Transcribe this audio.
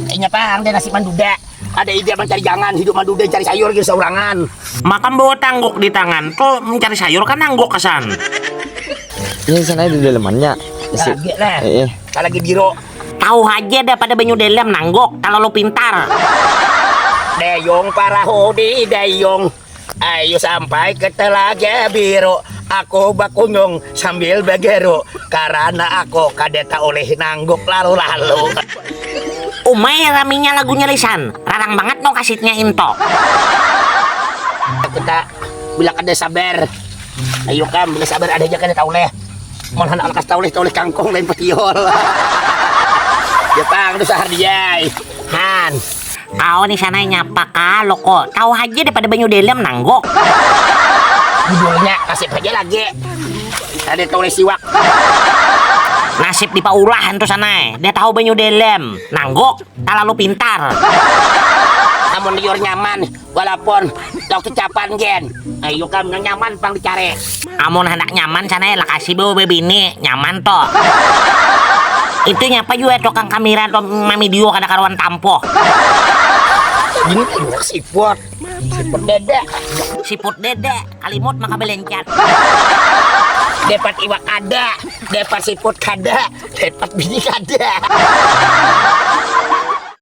Kayaknya pang dia nasi manduda. Ada ide mencari jangan hidup manduda cari sayur gitu saurangan. Makan bawa tangguk di tangan tuh mencari sayur kan nangguk kesan. Ini sana di dalemannya. Lagi lah. Kalau lagi biro. Tahu aja dah pada banyu dalam nangguk kalau lo pintar. Deyong para hodi deyong. Ayo sampai ke Telaga Biru. Aku bakunyung sambil begero karena aku kadeta oleh nangguk lalu-lalu. Umay raminya lagunya lisan. Rarang banget no kasitnya into. Kita bila kada sabar. Ayo kam bila sabar ada aja kada tahu leh. Mohon alkas tahu leh kangkung lain petiol. Ya pang itu sahar dia. Han. Kau nih sana nyapa kalau kok. Tahu aja daripada banyu dalam nangguk. Judulnya kasih aja lagi. Ada tulis siwak. Nasib di paulahan tuh sana. Dia tahu banyu dalam nangguk. Kalau lu pintar. Namun liur nyaman walaupun tau kecapan gen. Ayo kam yang nyaman pang dicari. Amun hendak nyaman sana lah kasih bawa bebini nyaman toh. Itu nyapa juga tukang kamera atau mami dio kada karuan tampo. Ini siput dede. Siput dede kalimut maka belencat. Dapat iwak ada, dapat siput kada, dapat bini kada.